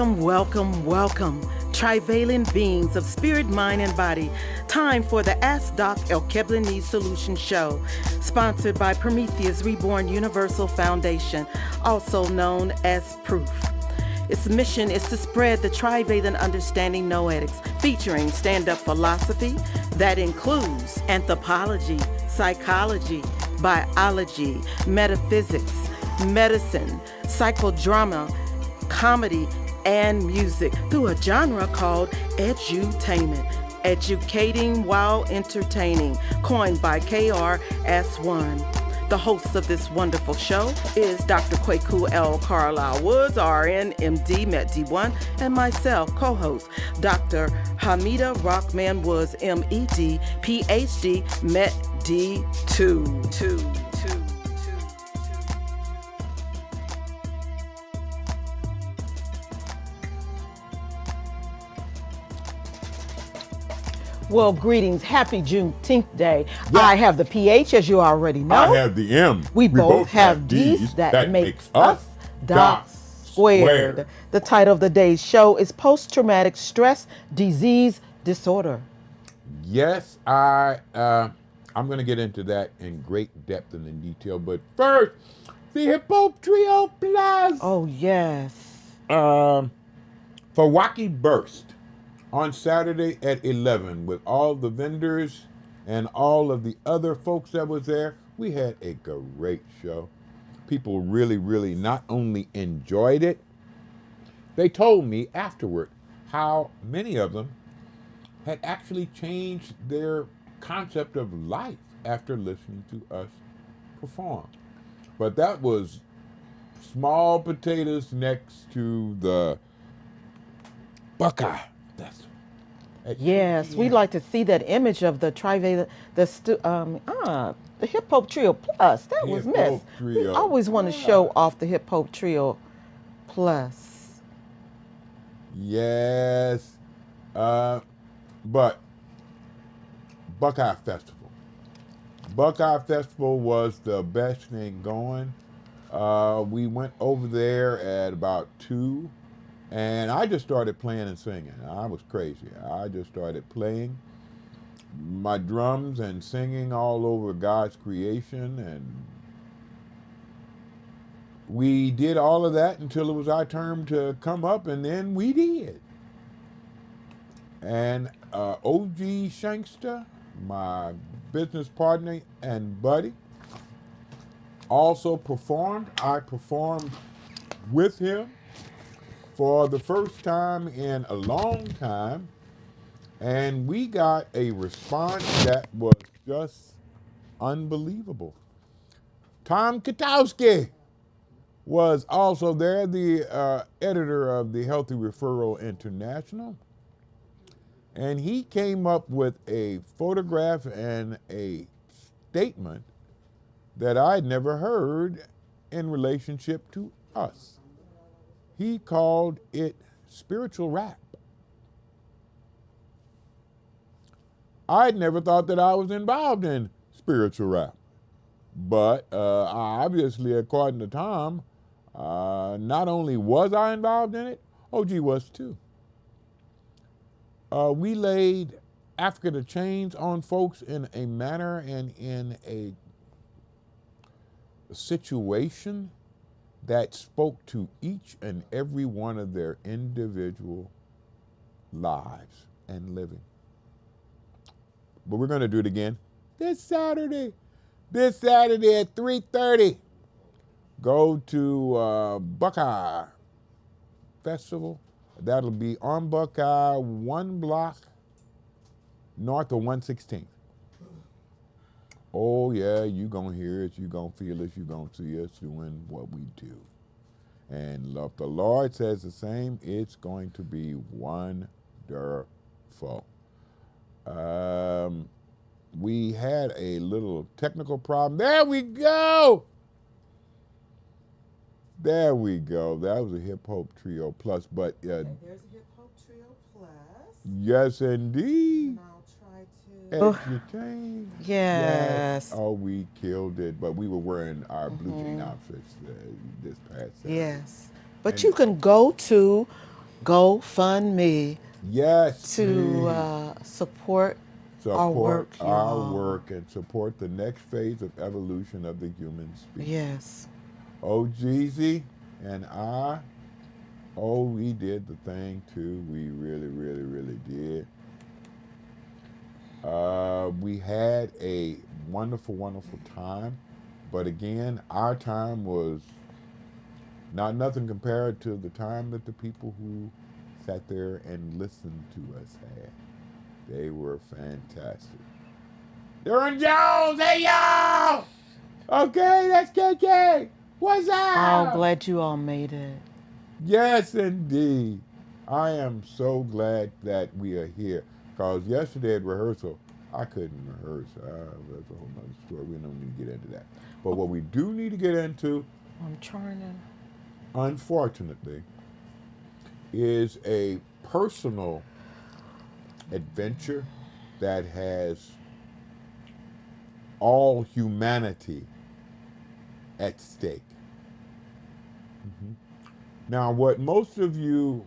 Welcome, welcome, welcome, trivalent beings of spirit, mind, and body. Time for the Ask Doc Alkebulanese Solution Show, sponsored by Prometheus Reborn Universal Foundation, also known as Proof. Its mission is to spread the trivalent understanding noetics, featuring stand-up philosophy that includes anthropology, psychology, biology, metaphysics, medicine, psychodrama, comedy, and music through a genre called edutainment, educating while entertaining, coined by KRS-One. The host of this wonderful show is Dr. Kwaku L. Carlisle Woods, RN, MD, MED1, and myself, co-host, Dr. Hamida Rockman Woods, MED, PhD, MED2. Well, greetings. Happy Juneteenth Day. Yeah. I have the PH, as you already know. I have the M. We both have D's. That makes us Doc Squared. The title of the day's show is Post-Traumatic Stress Disease Disorder. Yes, I'm going to get into that in great depth and in detail. But first, the Hip Hop Trio Plus. Oh, yes. For Wacky Burst. On Saturday at 11, with all the vendors and all of the other folks that was there, we had a great show. People really, really not only enjoyed it, they told me afterward how many of them had actually changed their concept of life after listening to us perform. But that was small potatoes next to the Buckeye. Yes, we like to see that image of the trivalent, the Hip Hop Trio Plus. That was missed. We always want to show off the Hip Hop Trio Plus. Yes, but Buckeye Festival. Buckeye Festival was the best thing going. We went over there at about 2. And I just started playing and singing. I was crazy. I just started playing my drums and singing all over God's creation. And we did all of that until it was our turn to come up, and then we did. And OG Shankster, my business partner and buddy, also performed. I performed with him for the first time in a long time, and we got a response that was just unbelievable. Tom Katowski was also there, the editor of the Healthy Referral International, and he came up with a photograph and a statement that I'd never heard in relationship to us. He called it spiritual rap. I'd never thought that I was involved in spiritual rap. But obviously, according to Tom, not only was I involved in it, OG was too. We laid Africa the Chains on folks in a manner and in a situation that spoke to each and every one of their individual lives and living. But we're going to do it again this Saturday at 3:30. Go to Buckeye Festival. That'll be on Buckeye, 1 block north of 116th. Oh yeah, you gonna hear us, you gonna feel us, you gonna see us doing what we do. And if the Lord says the same, it's going to be wonderful. We had a little technical problem. There we go. That was a Hip Hop Trio Plus, but there's a Hip Hop Trio Plus. Yes, indeed. Entertain. Yes. Oh, we killed it. But we were wearing our blue jean outfits this past Saturday. Yes. But you can go to GoFundMe Yes, to please. support our Support work, you our all. work and support the next phase of evolution of the human species. Yes. Oh, Jeezy and I, oh, we did the thing too. We really, really, really did. We had a wonderful, wonderful time. But again, our time was not nothing compared to the time that the people who sat there and listened to us had. They were fantastic. Durham Jones, hey y'all! Okay, that's KK. What's Oh, up? glad you all made it. Yes, indeed. I am so glad that we are here. Because yesterday at rehearsal, I couldn't rehearse. That's a whole nother story. We don't need to get into that. But what we do need to get into, I'm trying to. unfortunately, is a personal adventure that has all humanity at stake. Mhm. Now, what most of you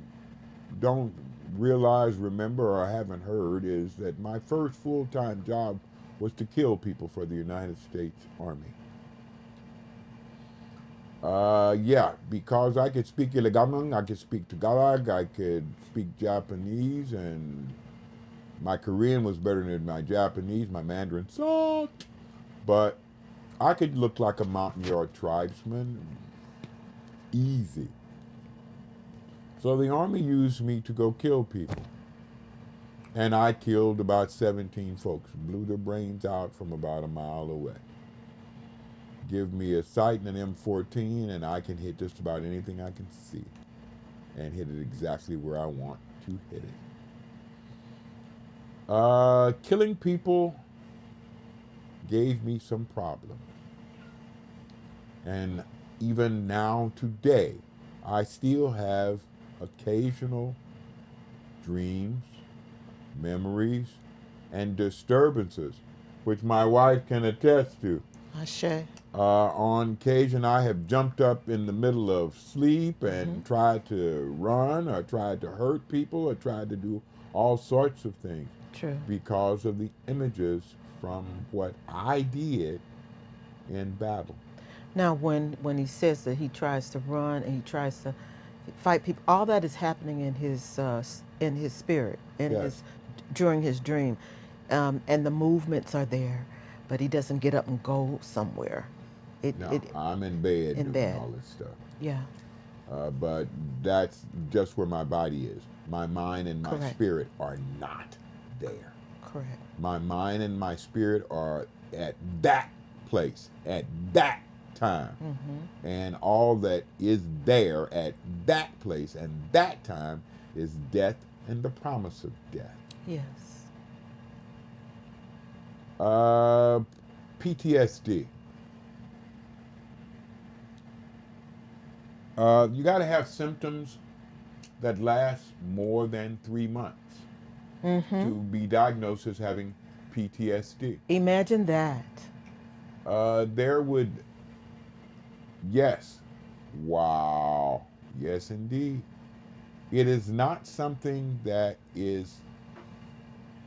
don't realize, remember, or haven't heard is that my first full time job was to kill people for the United States Army. Yeah, because I could speak Iligamang, I could speak Tagalog, I could speak Japanese, and my Korean was better than my Japanese. My Mandarin sucked. But I could look like a Mountain Yard tribesman easy. So the Army used me to go kill people. And I killed about 17 folks, blew their brains out from about a mile away. Give me a sight and an M14, and I can hit just about anything I can see and hit it exactly where I want to hit it. Killing people gave me some problems. And even now, today, I still have occasional dreams, memories, and disturbances, which my wife can attest to. Ashe. On occasion, I have jumped up in the middle of sleep and tried to run or tried to hurt people or tried to do all sorts of things True. because of the images from what I did in battle. Now, when he says that he tries to run and he tries to fight people, all that is happening in his spirit, in Yes. his during his dream, and the movements are there, but he doesn't get up and go somewhere. No, I'm in bed in doing bed. all this stuff. Yeah. But that's just where my body is. My mind and my Correct. spirit are not there. Correct. My mind and my spirit are at that place, at that time. And all that is there at that place and that time is death and the promise of death. Yes. PTSD. You got to have symptoms that last more than 3 months to be diagnosed as having PTSD. Imagine that. There would, yes, wow, yes, indeed. It is not something that is,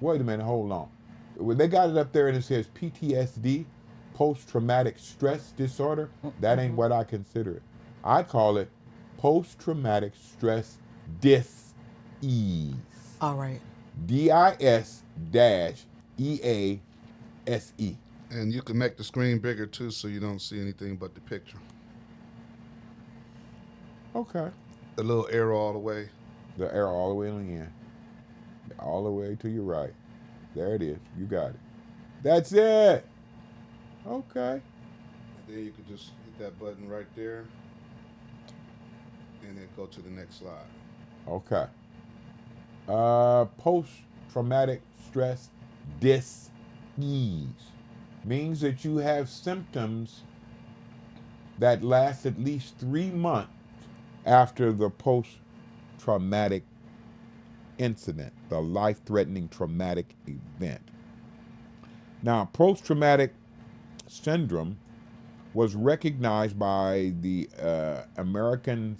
wait a minute, hold on. When they got it up there and it says PTSD, post-traumatic stress disorder, that ain't what I consider it. I call it post-traumatic stress dis-ease. All right. DIS-EASE. And you can make the screen bigger too so you don't see anything but the picture. Okay. The little arrow all the way. The arrow all the way on the end. All the way to your right. There it is. You got it. That's it. Okay. Then you could just hit that button right there. And then go to the next slide. Okay. Post-traumatic stress dis-ease means that you have symptoms that last at least 3 months after the post-traumatic incident, the life-threatening traumatic event. Now, post-traumatic syndrome was recognized by the American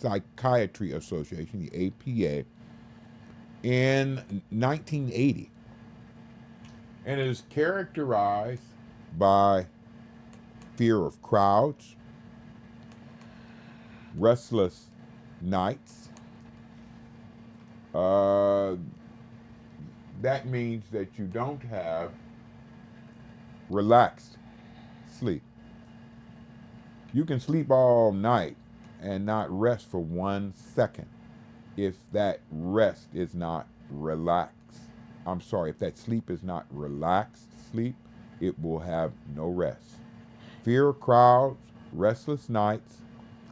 Psychiatry Association, the APA, in 1980. And it is characterized by fear of crowds, restless nights. That means that you don't have relaxed sleep. You can sleep all night and not rest for 1 second if that rest is not relaxed. I'm sorry, if that sleep is not relaxed sleep, it will have no rest. Fear of crowds, restless nights,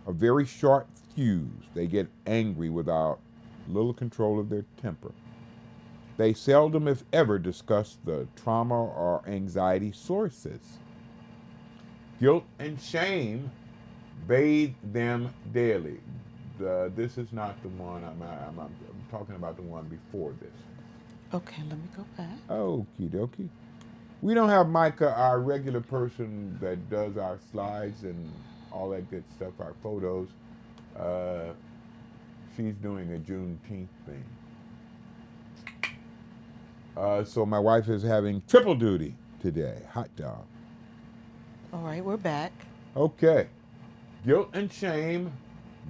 a very short fuse. They get angry without little control of their temper. They seldom, if ever, discuss the trauma or anxiety sources. Guilt and shame bathe them daily. This is not the one. I'm talking about the one before this. Okay, let me go back. Okie dokie. We don't have Micah, our regular person that does our slides and all that good stuff, our photos. She's doing a Juneteenth thing. So my wife is having triple duty today. Hot dog. All right, we're back. Okay. Guilt and shame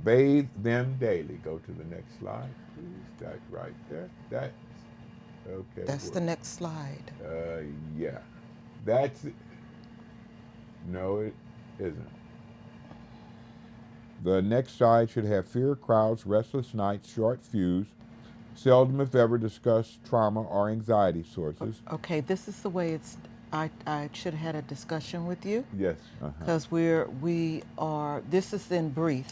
bathe them daily. Go to the next slide, please. That right there. That's okay. That's the next slide. Yeah. That's it. No, it isn't. The next slide should have fear of crowds, restless nights, short fuse, seldom if ever discuss trauma or anxiety sources. Okay, this is the way it's. I should have had a discussion with you Yes. because this is in brief.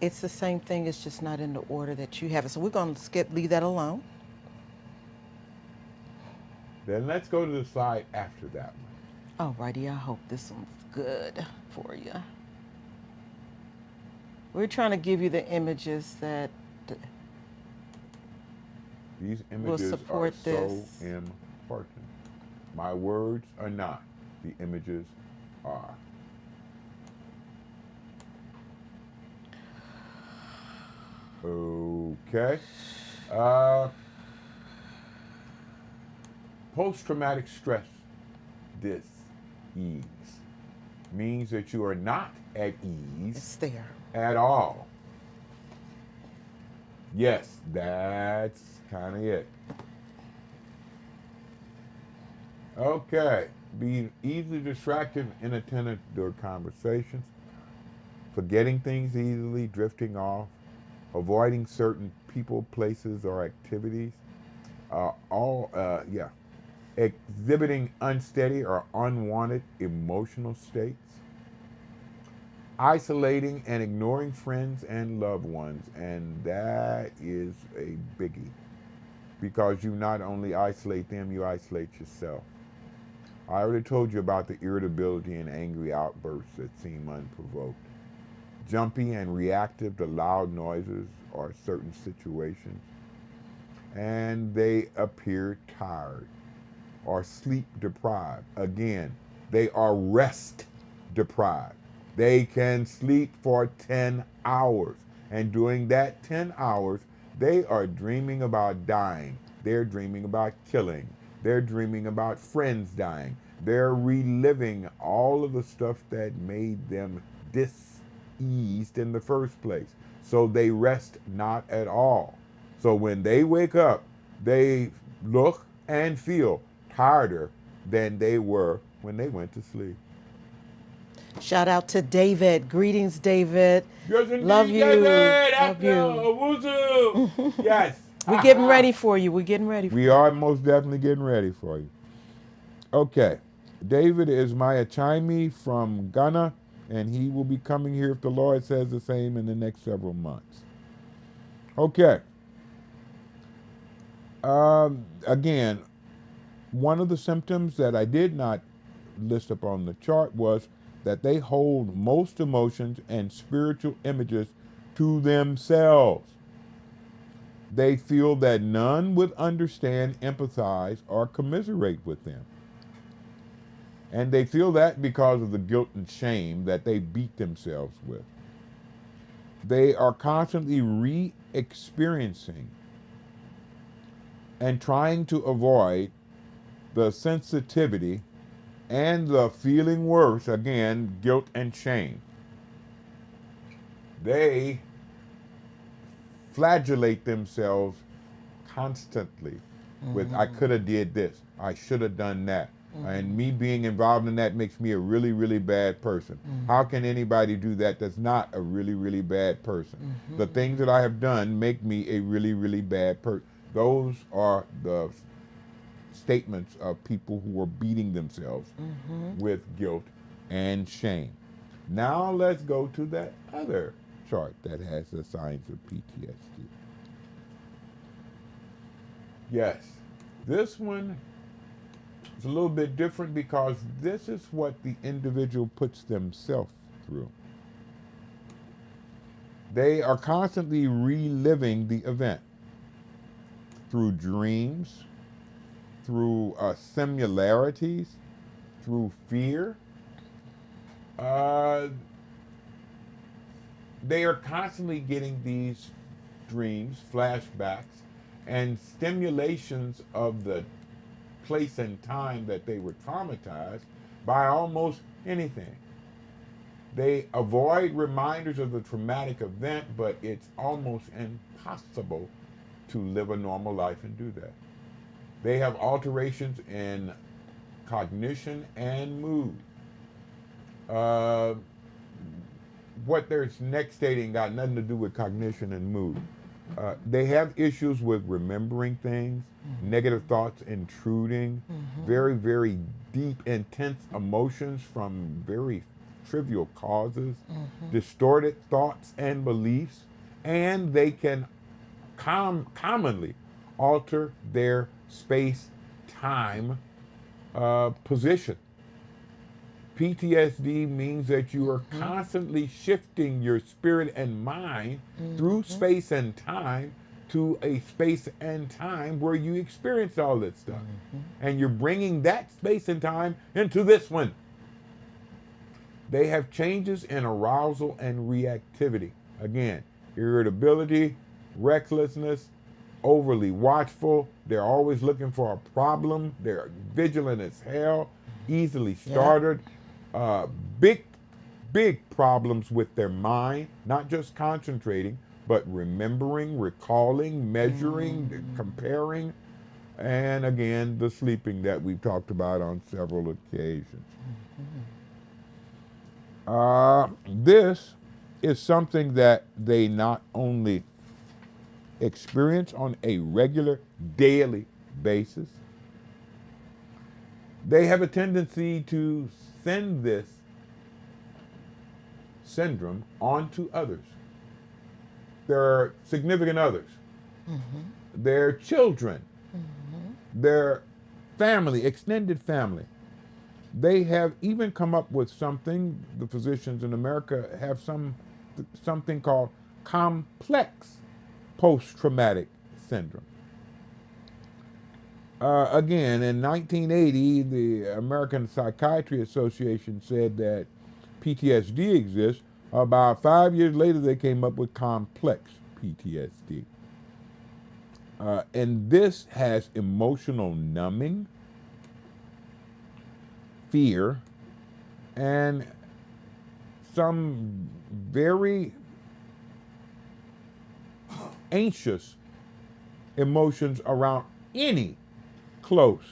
It's the same thing, it's just not in the order that you have it. So we're going to leave that alone. Then let's go to the slide after that one. Alrighty, I hope this one's good for you. We're trying to give you the images that These will images are support so this. important. My words are not. The images are. Okay. Post-traumatic stress dis-ease means that you are not at ease It's there. at all. Yes, that's kind of it. Okay. Being easily distracted, inattentive to conversations, forgetting things easily, drifting off, avoiding certain people, places, or activities, exhibiting unsteady or unwanted emotional states, isolating and ignoring friends and loved ones, and that is a biggie because you not only isolate them, you isolate yourself. I already told you about the irritability and angry outbursts that seem unprovoked. Jumpy and reactive to loud noises or certain situations. And they appear tired or sleep deprived. Again, they are rest deprived. They can sleep for 10 hours. And during that 10 hours, they are dreaming about dying. They're dreaming about killing. They're dreaming about friends dying. They're reliving all of the stuff that made them diseased in the first place. So they rest not at all. So when they wake up, they look and feel tireder than they were when they went to sleep. Shout out to David. Greetings, David. Yes, indeed, Love you. David. Love you. Woohoo. Yes. We're getting ready for you. We're getting ready for We you. are most definitely getting ready for you. Okay. David is my Achime from Ghana, and he will be coming here if the Lord says the same in the next several months. Okay. Again, one of the symptoms that I did not list up on the chart was that they hold most emotions and spiritual images to themselves. They feel that none would understand, empathize, or commiserate with them. And they feel that because of the guilt and shame that they beat themselves with. They are constantly re-experiencing and trying to avoid the sensitivity and the feeling worse, again, guilt and shame. They flagellate themselves constantly with, I could have did this, I should have done that. And me being involved in that makes me a really, really bad person. How can anybody do that that's not a really, really bad person? The things that I have done make me a really, really bad person. Those are the statements of people who are beating themselves with guilt and shame. Now let's go to that other chart that has the signs of PTSD. Yes, this one is a little bit different because this is what the individual puts themselves through. They are constantly reliving the event through dreams, through similarities, through fear. They are constantly getting these dreams, flashbacks, and stimulations of the place and time that they were traumatized by almost anything. They avoid reminders of the traumatic event, but it's almost impossible to live a normal life and do that. They have alterations in cognition and mood. What they're next stating got nothing to do with cognition and mood. They have issues with remembering things, negative thoughts intruding, very, very deep, intense emotions from very trivial causes, distorted thoughts and beliefs, and they can commonly alter their space-time position. PTSD means that you are constantly shifting your spirit and mind through space and time to a space and time where you experience all this stuff. And you're bringing that space and time into this one. They have changes in arousal and reactivity. Again, irritability, recklessness, overly watchful. They're always looking for a problem. They're vigilant as hell, easily startled. Big problems with their mind, not just concentrating, but remembering, recalling, measuring, comparing, and again, the sleeping that we've talked about on several occasions. This is something that they not only experience on a regular, daily basis, they have a tendency to send this syndrome onto others. Their significant others, their children, their family, extended family. They have even come up with something, the physicians in America have something called complex post-traumatic syndrome. Again, in 1980, the American Psychiatry Association said that PTSD exists. About 5 years later, they came up with complex PTSD. And this has emotional numbing, fear, and some very anxious emotions around any close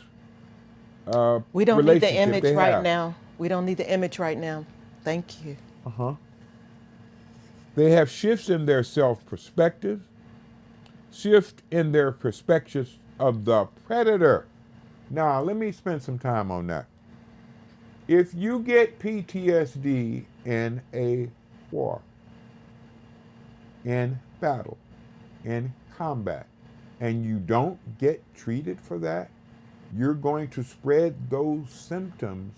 We don't need the relationship image they right have. now. We don't need the image right now. Thank you. They have shifts in their self-perspective, shift in their perspectives of the predator. Now, let me spend some time on that. If you get PTSD in a war, in battle, in combat, and you don't get treated for that, you're going to spread those symptoms,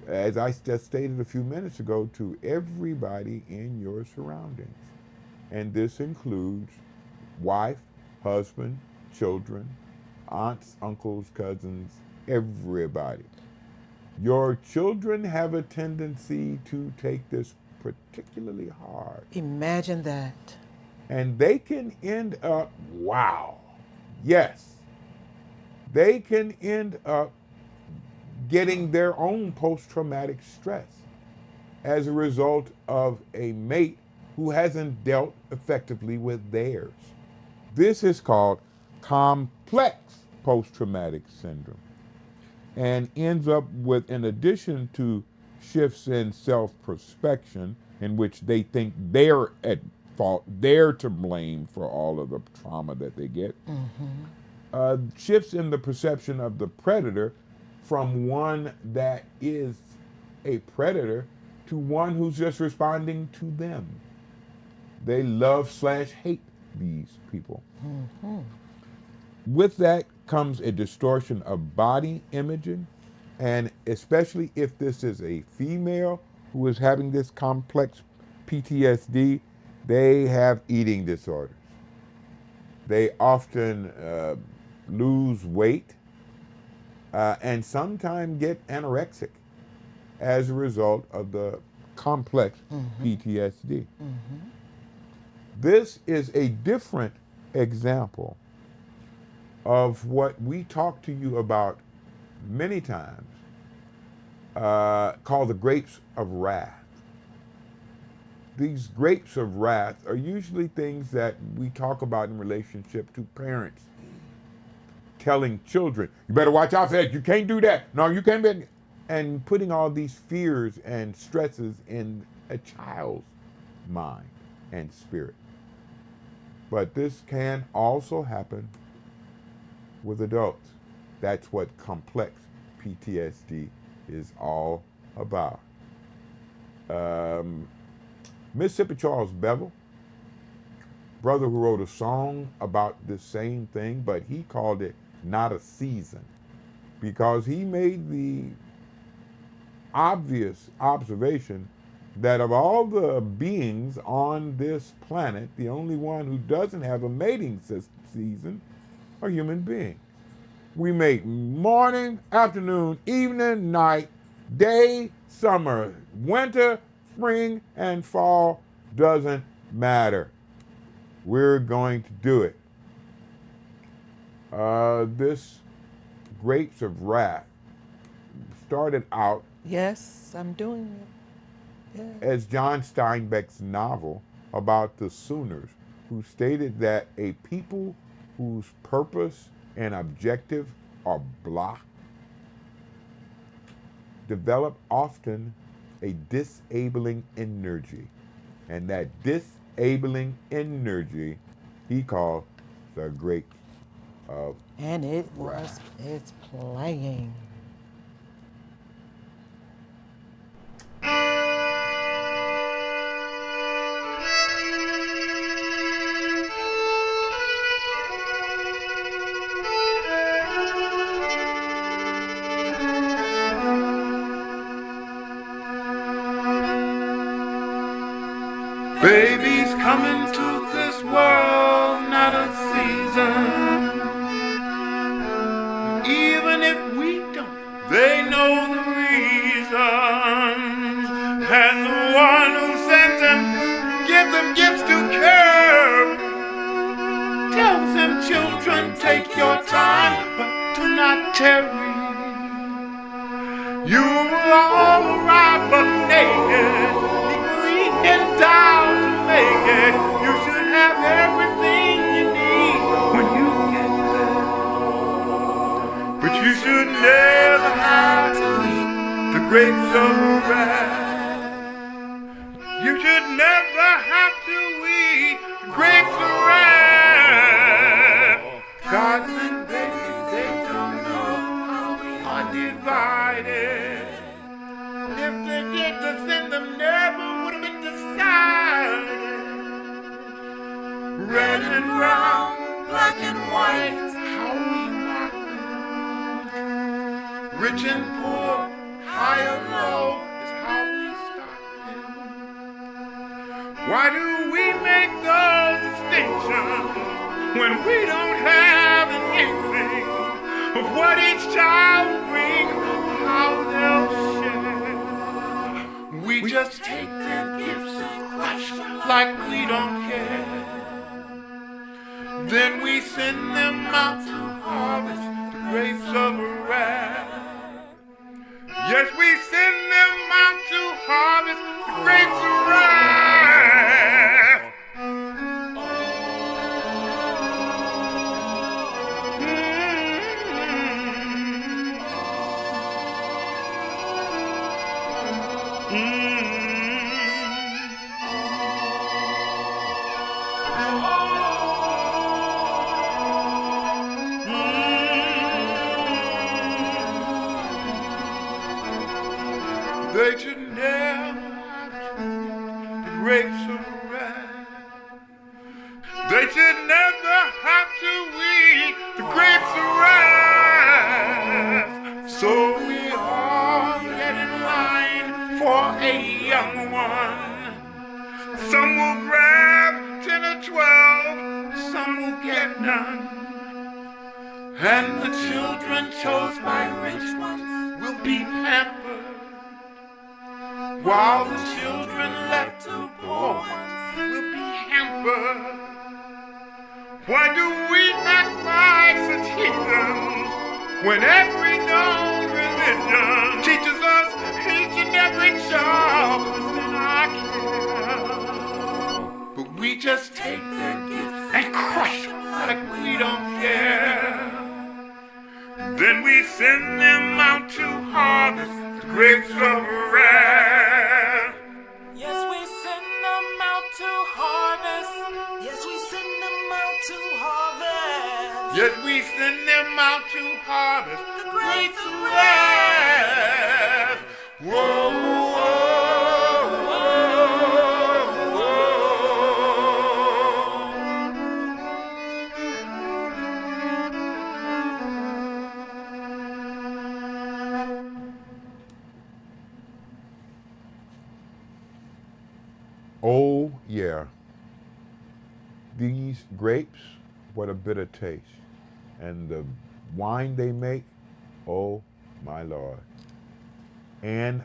as I just stated a few minutes ago, to everybody in your surroundings. And this includes wife, husband, children, aunts, uncles, cousins, everybody. Your children have a tendency to take this particularly hard. Imagine that. And they can end up, wow, yes, they can end up getting their own post-traumatic stress as a result of a mate who hasn't dealt effectively with theirs. This is called complex post-traumatic syndrome and ends up with, in addition to shifts in self-perspection in which they think they're at fault, they're to blame for all of the trauma that they get, shifts in the perception of the predator from one that is a predator to one who's just responding to them. They love/hate these people. With that comes a distortion of body imaging, and especially if this is a female who is having this complex PTSD, they have eating disorders. They often lose weight and sometimes get anorexic as a result of the complex PTSD. This is a different example of what we talk to you about many times, called the grapes of wrath. These grapes of wrath are usually things that we talk about in relationship to parents telling children, you better watch out for that, you can't do that, no, you can't be, and putting all these fears and stresses in a child's mind and spirit. But this can also happen with adults. That's what complex PTSD is all about. Mississippi Charles Bevel, brother who wrote a song about this same thing, but he called it Not a Season, because he made the obvious observation that of all the beings on this planet, the only one who doesn't have a mating season are human beings. We make morning, afternoon, evening, night, day, summer, winter, spring, and fall, doesn't matter. We're going to do it. This Grapes of Wrath started out Yes, I'm doing it. Yeah. as John Steinbeck's novel about the Sooners, who stated that a people whose purpose and objective are blocked develop often a disabling energy. And that disabling energy he called the grapes of And it's playing. Babies coming to this world, not a season. Even if we don't, they know the reasons. And the one who sends them, gives them gifts to care. Tells them, children, take your time, but do not tarry. You will all arrive but naked, endowed to make it. You should have everything you need when you get there. But you should never have to eat the grapes of wrath. You should never have to eat the grapes of wrath. Gods and babies, they don't know how we are divided. If they did to send them, never would have been decided. Red and brown, black and white, how we mock them. Rich and poor, high or low, is how we stop them. Why do we make those distinctions when we don't have an inkling of what each child will bring, how they'll share? We We just take their gifts and crush like we don't care. Then we send them out to harvest the grapes of wrath. Yes, we send them out to harvest the grapes of wrath. They should never have to the grapes of wrath. They should never have to eat the grapes of wrath. So we all get in line for a young one. Some will grab 10 or 12, some will get none. And the children chose by rich ones will be pampered, while the children left to poor ones will be hampered. Why do we act like such heathens when every known religion teaches us each and every child is in our care? But we just take their gifts and crush them like we don't care. Then we send them out to harvest the grapes of wrath. Yes, we send them out to harvest. Yes, we send them out to harvest. Yes, we send them out to harvest the grapes of wrath. Whoa, whoa, whoa, Oh, yeah. These grapes, what a bitter taste. And the wine they make, oh my Lord. And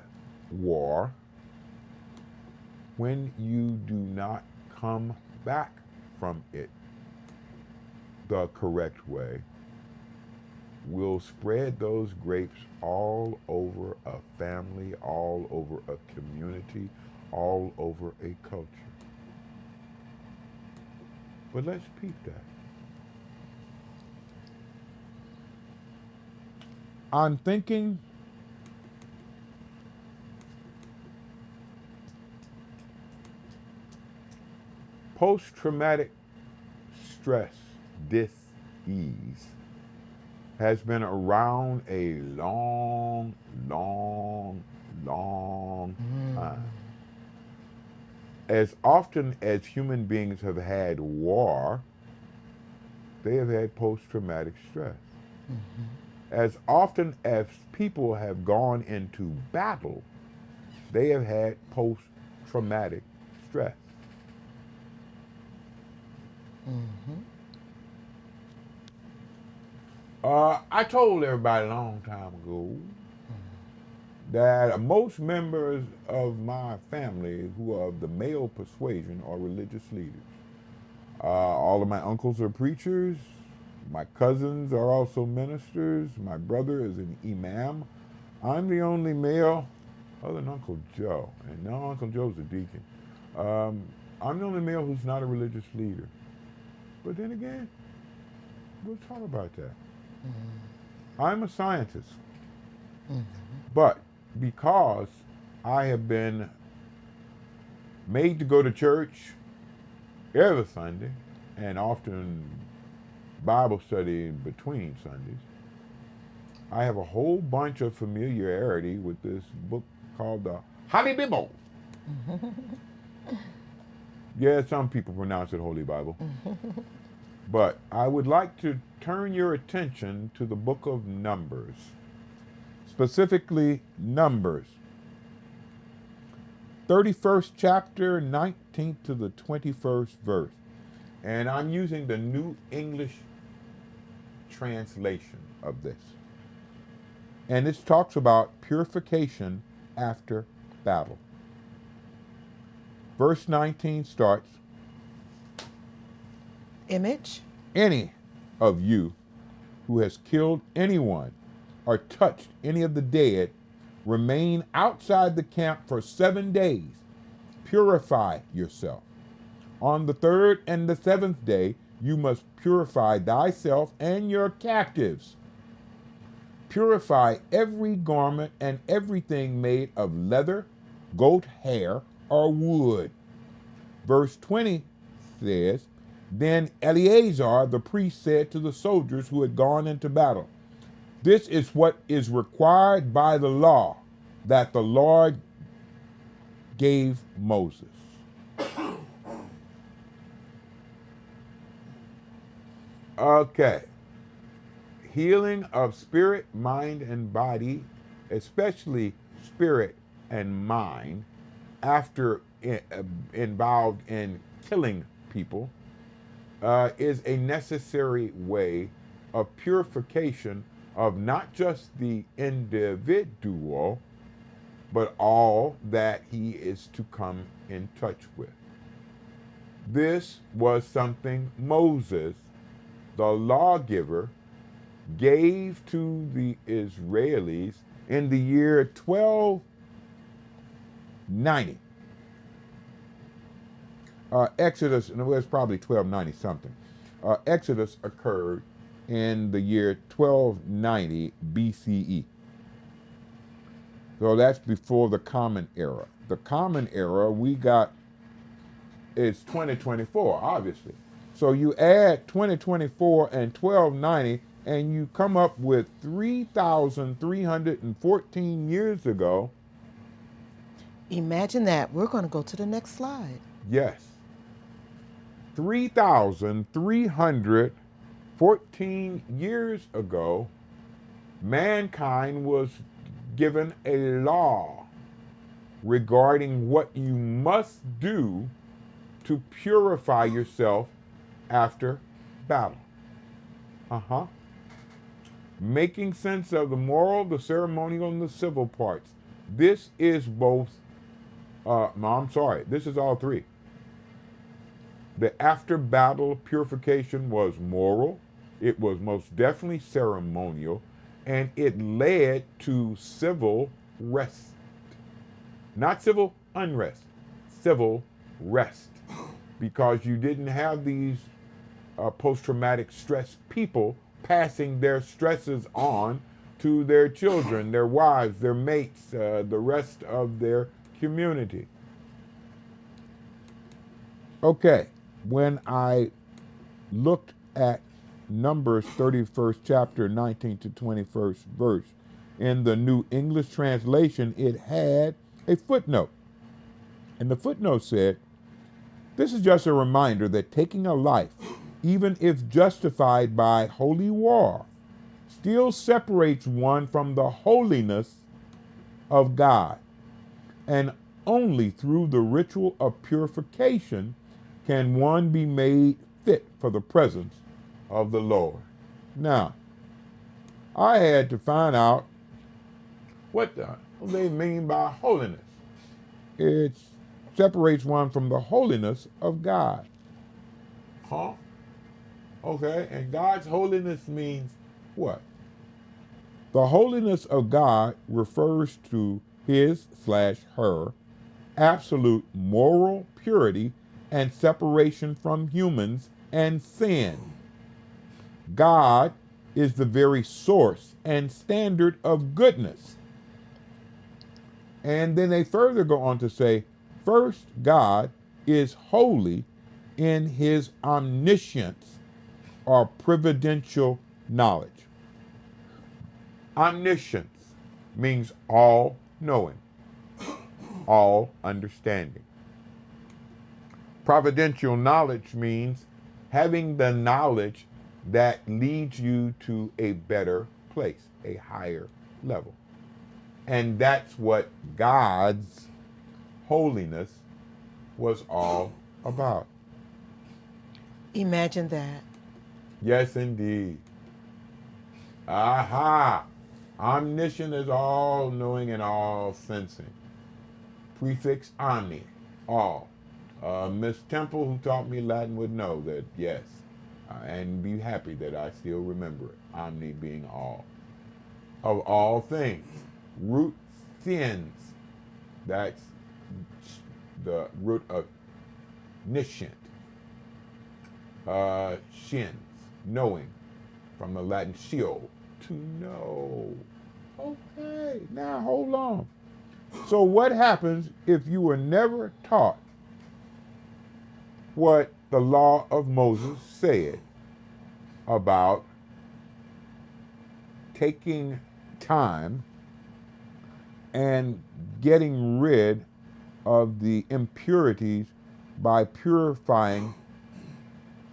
war, when you do not come back from it the correct way, will spread those grapes all over a family, all over a community, all over a culture. But let's peep that. I'm thinking post-traumatic stress, dis-ease, has been around a long time. As often as human beings have had war, they have had post-traumatic stress. As often as people have gone into battle, they have had post-traumatic stress. I told everybody a long time ago that most members of my family who are of the male persuasion are religious leaders. All of my uncles are preachers. My cousins are also ministers. My brother is an imam. I'm the only male, other than Uncle Joe, and now Uncle Joe's a deacon. I'm the only male who's not a religious leader. But then again, we'll talk about that. I'm a scientist. But because I have been made to go to church every Sunday, and often Bible study in between Sundays, I have a whole bunch of familiarity with this book called the Holy Bible. Yeah, some people pronounce it Holy Bible. But I would like to turn your attention to the book of Numbers, specifically Numbers, 31st chapter, 19th to the 21st verse. And I'm using the New English translation of this. And this talks about purification after battle. Verse 19 starts, Image. any of you who has killed anyone or touched any of the dead, remain outside the camp for 7 days. Purify yourself. On the 3rd and the 7th day, you must purify thyself and your captives. Purify every garment and everything made of leather, goat hair, or wood. Verse 20 says, Then Eleazar the priest said to the soldiers who had gone into battle, This is what is required by the law that the Lord gave Moses. Okay. Healing of spirit, mind, and body, especially spirit and mind, after involved in killing people, is a necessary way of purification of not just the individual, but all that he is to come in touch with. This was something Moses, the lawgiver, gave to the Israelis in the year 1290. Exodus, and it was probably 1290 something. Exodus occurred in the year 1290 BCE. So that's before the Common Era. The Common Era we got is 2024, obviously. So you add 2024 and 1290, and you come up with 3,314 years ago. Imagine that. We're going to go to the next slide. Yes. 3,314 years ago, mankind was given a law regarding what you must do to purify yourself after battle. Making sense of the moral, the ceremonial, and the civil parts. This is both, this is all three. The after battle purification was moral, it was most definitely ceremonial, and it led to civil rest. Not civil unrest, civil rest. Because you didn't have these post-traumatic stress people passing their stresses on to their children, their wives, their mates, the rest of their community. Okay, when I looked at Numbers 31st chapter 19 to 21st verse, in the New English translation, it had a footnote. And the footnote said, This is just a reminder that taking a life, even if justified by holy war, still separates one from the holiness of God. And only through the ritual of purification can one be made fit for the presence of the Lord. Now, I had to find out what they mean by holiness. It separates one from the holiness of God. Okay, and God's holiness means what? The holiness of God refers to his/her absolute moral purity and separation from humans and sin. God is the very source and standard of goodness. And then they further go on to say, first, God is holy in his omniscience or providential knowledge. Omniscience means all knowing, all understanding. Providential knowledge means having the knowledge that leads you to a better place, a higher level. And that's what God's holiness was all about. Imagine that. Yes, indeed. Aha! Omniscient is all knowing and all sensing. Prefix omni, all. Miss Temple, who taught me Latin, would know that, yes, and be happy that I still remember it. Omni being all. Of all things. Root sins. That's the root of niscient. Shins, knowing, from the Latin scio, to know. Okay, now hold on. So what happens if you were never taught what the law of Moses said about taking time and getting rid of the impurities by purifying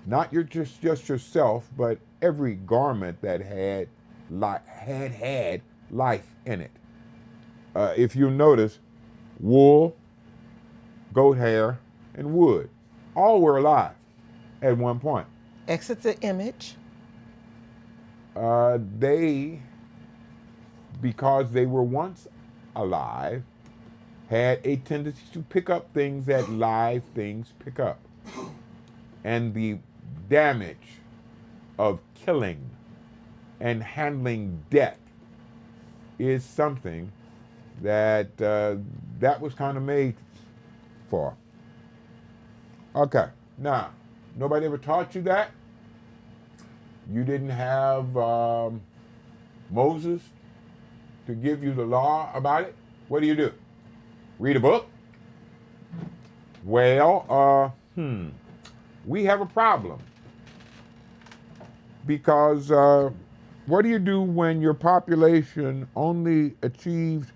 not just yourself, but every garment that had life in it. If you notice, wool, goat hair, and wood, all were alive at one point. Exit the image. They, because they were once alive, had a tendency to pick up things that live things pick up. And the damage of killing and handling death is something that that was kind of made for. Okay, now, nobody ever taught you that? You didn't have Moses to give you the law about it? What do? Read a book? Well, we have a problem. Because what do you do when your population only achieves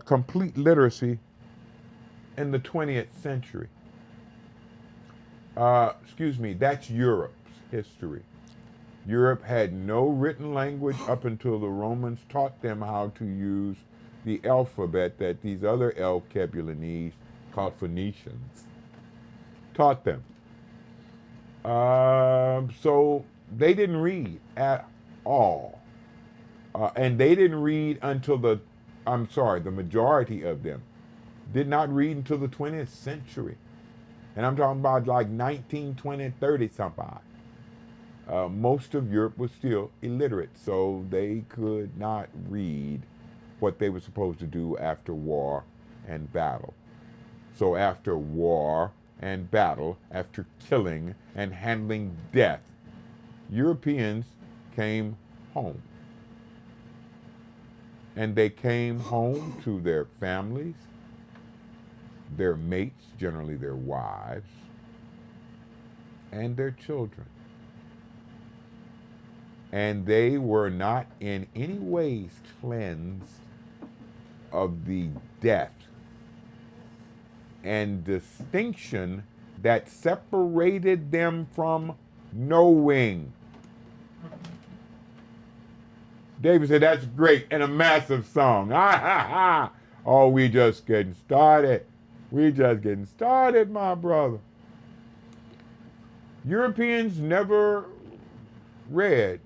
complete literacy in the 20th century? That's Europe's history. Europe had no written language up until the Romans taught them how to use the alphabet that these other Alkebulanese, called Phoenicians, taught them. So they didn't read at all. And they didn't read until the majority of them did not read until the 20th century. And I'm talking about like 19, 20, 30 something. Most of Europe was still illiterate, so they could not read what they were supposed to do after war and battle. So after war and battle, after killing and handling death, Europeans came home. And they came home to their families, their mates, generally their wives, and their children. And they were not in any ways cleansed of the death and distinction that separated them from knowing. David said, that's great and a massive song. Ha ha ha. Oh, we just getting started. We just getting started, my brother. Europeans never read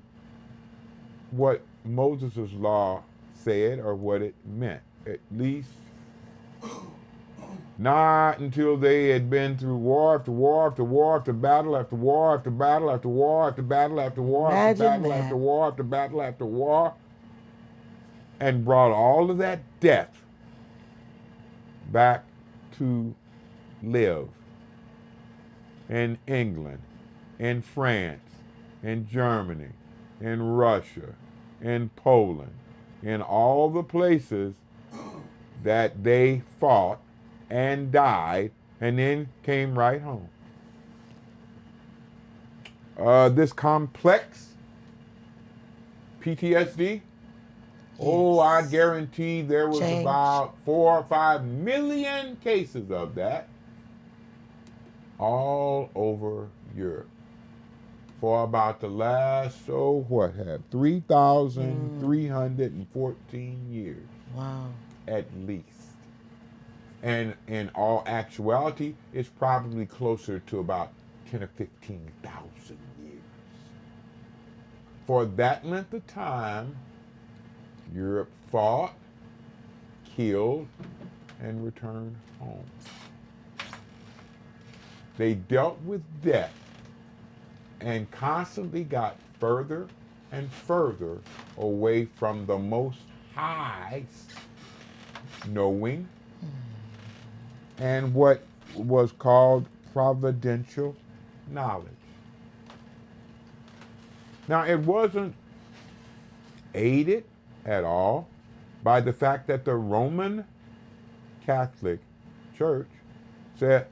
what Moses' law said or what it meant, at least not until they had been through war after war after war after battle after war after battle after war after battle after war after battle after war after battle after war, and brought all of that death back to live in England, in France, in Germany, in Russia, in Poland, in all the places that they fought and died and then came right home. This complex PTSD, oh, I guarantee there was about 4 or 5 million cases of that all over Europe for about the last, 3,314 years. Wow. At least. And in all actuality, it's probably closer to about 10 or 15,000 years. For that length of time, Europe fought, killed, and returned home. They dealt with death and constantly got further and further away from the Most High's knowing and what was called providential knowledge. Now, it wasn't aided at all by the fact that the Roman Catholic Church said,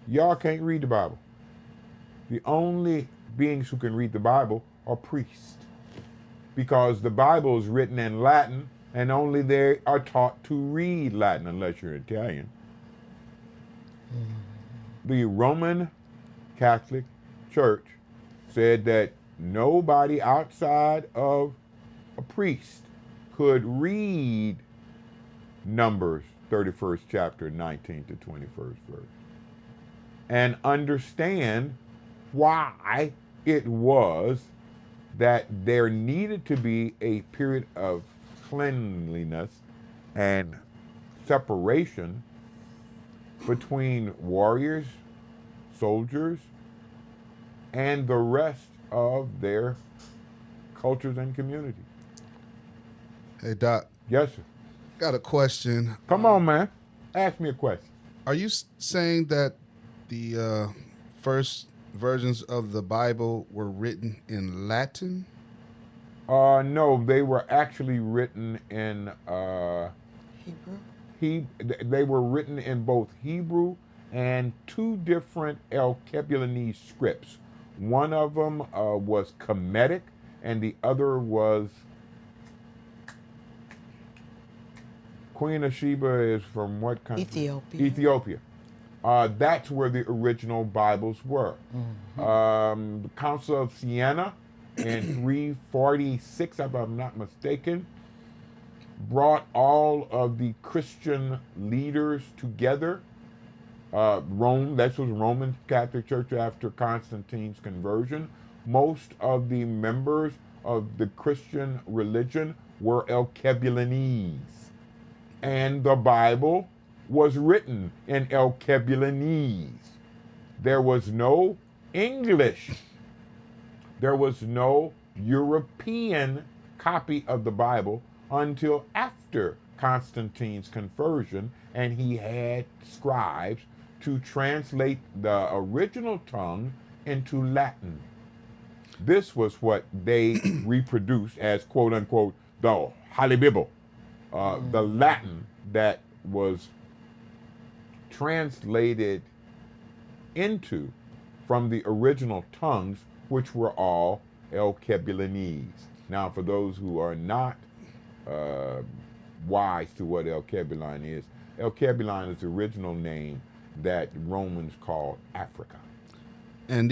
y'all can't read the Bible. The only beings who can read the Bible are priests, because the Bible is written in Latin and only they are taught to read Latin unless you're Italian. The Roman Catholic Church said that nobody outside of a priest could read Numbers 31st chapter, 19th to 21st verse, and understand why it was that there needed to be a period of cleanliness and separation between warriors, soldiers, and the rest of their cultures and communities. Hey, Doc. Yes, sir. Got a question. Come on, man. Ask me a question. Are you saying that the first versions of the Bible were written in Latin? No, they were actually written in Hebrew? They were written in both Hebrew and two different Alkebulanese scripts. One of them was Kemetic, and the other was Queen of Sheba is from what country? Ethiopia. Ethiopia. That's where the original Bibles were. The Council of Siena in 346, if I'm not mistaken, brought all of the Christian leaders together. Rome, that was Roman Catholic Church after Constantine's conversion. Most of the members of the Christian religion were Alkebulanese. And the Bible was written in Alkebulanese. There was no English. There was no European copy of the Bible until after Constantine's conversion, and he had scribes to translate the original tongue into Latin. This was what they reproduced as, quote unquote, the Holy Bible, the Latin that was translated into from the original tongues, which were all Alkebulanese. Now, for those who are not wise to what Alkebulan is the original name that Romans called Africa. And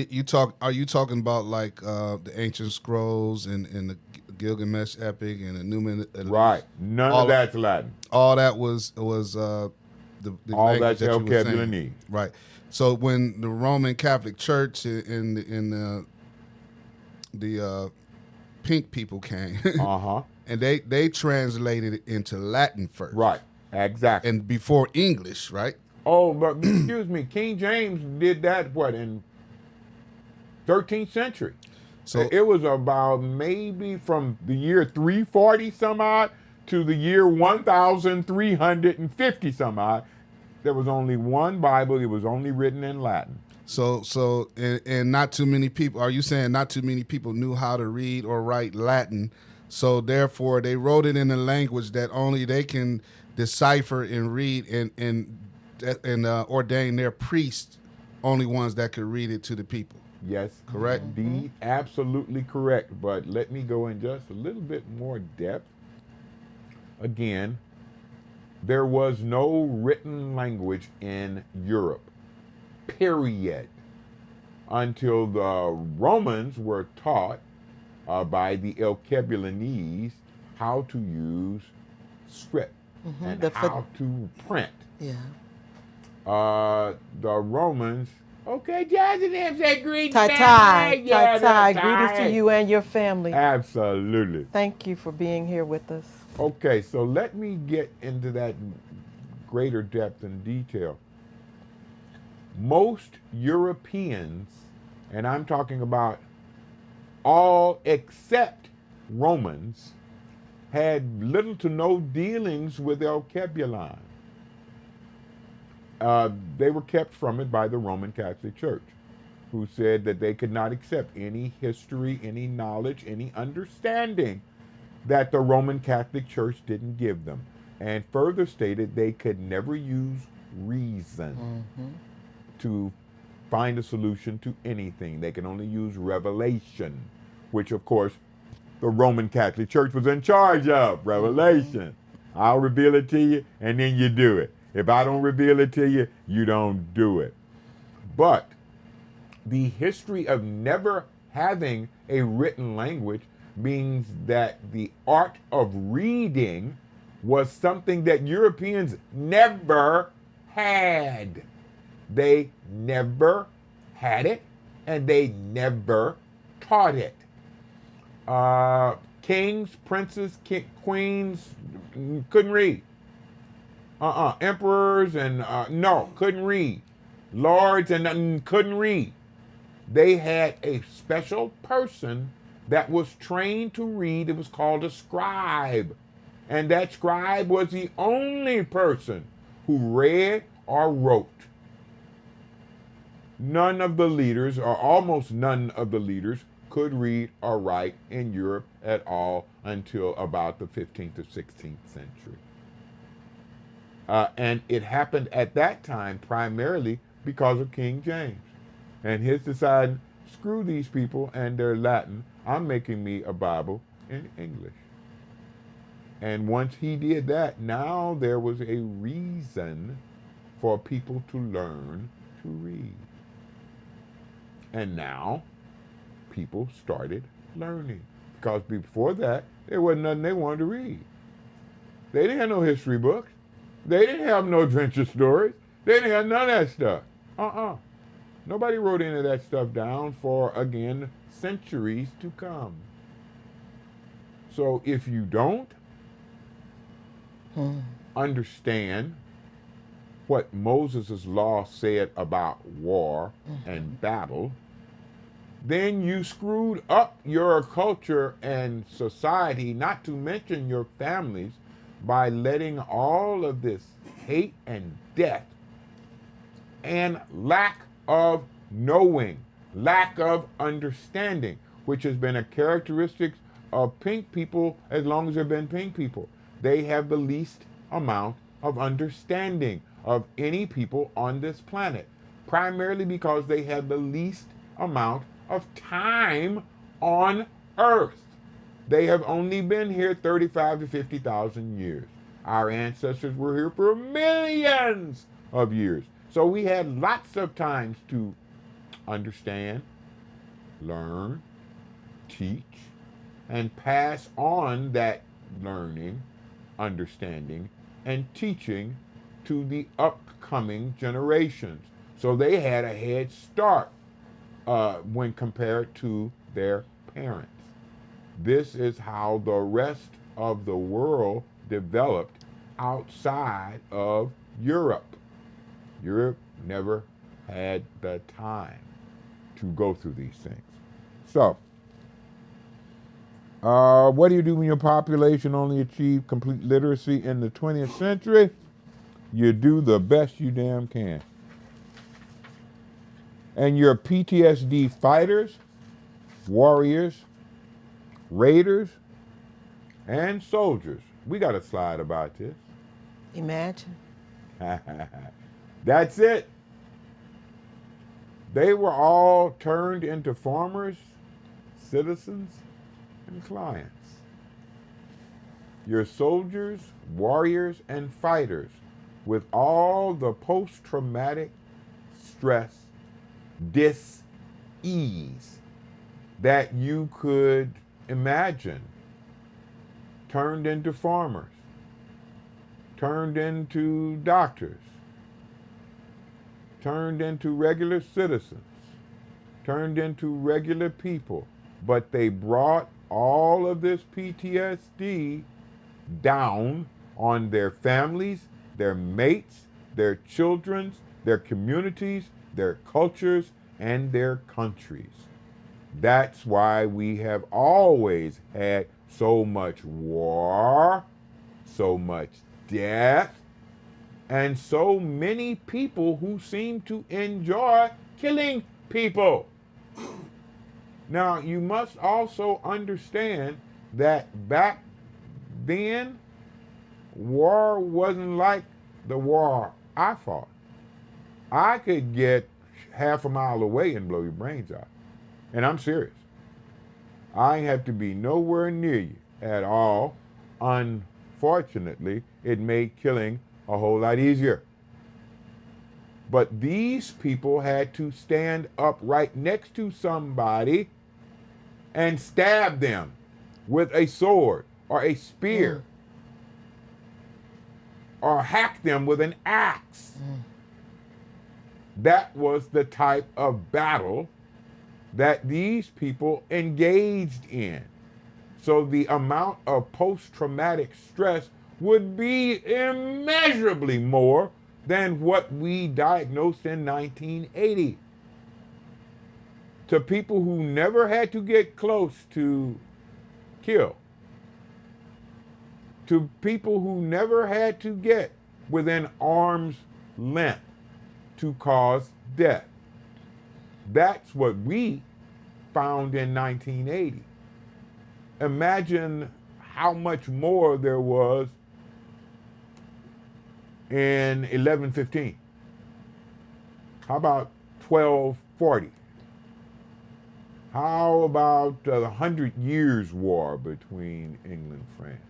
are you talking about like the ancient scrolls and the Gilgamesh epic and the Numen? Right. None of that's Latin. All that was the all language that's that you were saying. Alkebulanese. Right. So when the Roman Catholic Church and the pink people came, and they translated it into Latin first. Right. Exactly. And before English, right? Oh, but excuse me, King James did that in 13th century. So it was about maybe from the year 340 some odd to the year 1350 some odd. There was only one Bible. It was only written in Latin. So and not too many people. Are you saying not too many people knew how to read or write Latin? So therefore, they wrote it in a language that only they can decipher and read, and ordain their priests, only ones that could read it to the people. Yes, correct. Indeed, absolutely correct. But let me go in just a little bit more depth. Again, there was no written language in Europe, period, until the Romans were taught by the Alkebulanese how to use script and how to print. Yeah. The Romans. Okay, Jazz and them say greetings. Tai-tai, greetings to you and your family. Absolutely. Thank you for being here with us. Okay, so let me get into that greater depth and detail. Most Europeans, and I'm talking about all except Romans, had little to no dealings with Alkebulan. They were kept from it by the Roman Catholic Church, who said that they could not accept any history, any knowledge, any understanding that the Roman Catholic Church didn't give them, and further stated they could never use reason to find a solution to anything. They can only use revelation, which of course the Roman Catholic Church was in charge of. Revelation. I'll reveal it to you, and then you do it. If I don't reveal it to you, you don't do it. But the history of never having a written language means that the art of reading was something that Europeans never had. They never had it, and they never taught it. Kings, princes, queens couldn't read. Emperors and no, couldn't read. Lords and couldn't read. They had a special person that was trained to read. It was called a scribe. And that scribe was the only person who read or wrote. None of the leaders, or almost none of the leaders, could read or write in Europe at all until about the 15th or 16th century. And it happened at that time primarily because of King James and his deciding, screw these people and their Latin, I'm making me a Bible in English. And once he did that, now there was a reason for people to learn to read. And now people started learning, because before that, there wasn't nothing they wanted to read. They didn't have no history books. They didn't have no adventure stories. They didn't have none of that stuff. Nobody wrote any of that stuff down for, again, centuries to come. So if you don't understand what Moses' law said about war and battle, then you screwed up your culture and society, not to mention your families, by letting all of this hate and death and lack of knowing, lack of understanding, which has been a characteristic of pink people as long as there have been pink people. They have the least amount of understanding of any people on this planet, primarily because they have the least amount of time on Earth. They have only been here 35 to 50,000 years. Our ancestors were here for millions of years. So we had lots of times to understand, learn, teach, and pass on that learning, understanding, and teaching to the upcoming generations. So they had a head start when compared to their parents. This is how the rest of the world developed outside of Europe. Europe never had the time to go through these things. So, what do you do when your population only achieved complete literacy in the 20th century? You do the best you damn can. And your PTSD fighters, warriors, raiders, and soldiers. We got a slide about this. Imagine. That's it. They were all turned into farmers, citizens, and clients. Your soldiers, warriors, and fighters, with all the post-traumatic stress, dis-ease that you could imagine, turned into farmers, turned into doctors, turned into regular citizens, turned into regular people, but they brought all of this PTSD down on their families, their mates, their children, their communities, their cultures, and their countries. That's why we have always had so much war, so much death, and so many people who seem to enjoy killing people. Now, you must also understand that back then, war wasn't like the war I fought. I could get half a mile away and blow your brains out. And I'm serious. I have to be nowhere near you at all. Unfortunately, it made killing a whole lot easier. But these people had to stand up right next to somebody and stab them with a sword or a spear or hack them with an axe. That was the type of battle that these people engaged in. So the amount of post-traumatic stress would be immeasurably more than what we diagnosed in 1980. To people who never had to get close to kill. To people who never had to get within arm's length to cause death. That's what we found in 1980. Imagine how much more there was in 1115. How about 1240? How about the 100 Years' War between England and France?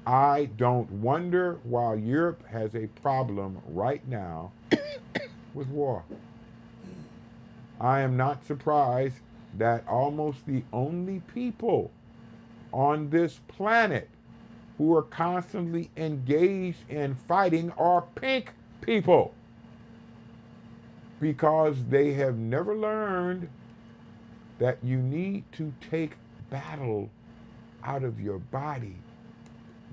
I don't wonder why Europe has a problem right now with war. I am not surprised that almost the only people on this planet who are constantly engaged in fighting are pink people, because they have never learned that you need to take battle out of your body,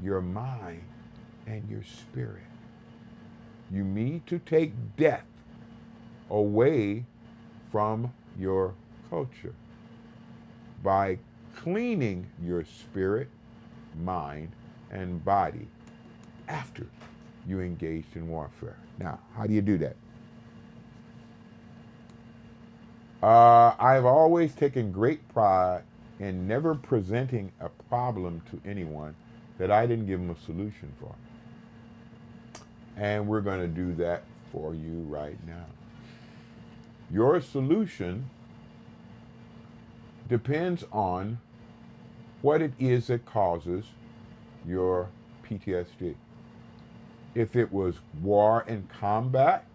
your mind, and your spirit. You need to take death away from your culture by cleaning your spirit, mind, and body after you engaged in warfare. Now, how do you do that? I've always taken great pride in never presenting a problem to anyone that I didn't give them a solution for. And we're going to do that for you right now. Your solution depends on what it is that causes your PTSD. If it was war and combat,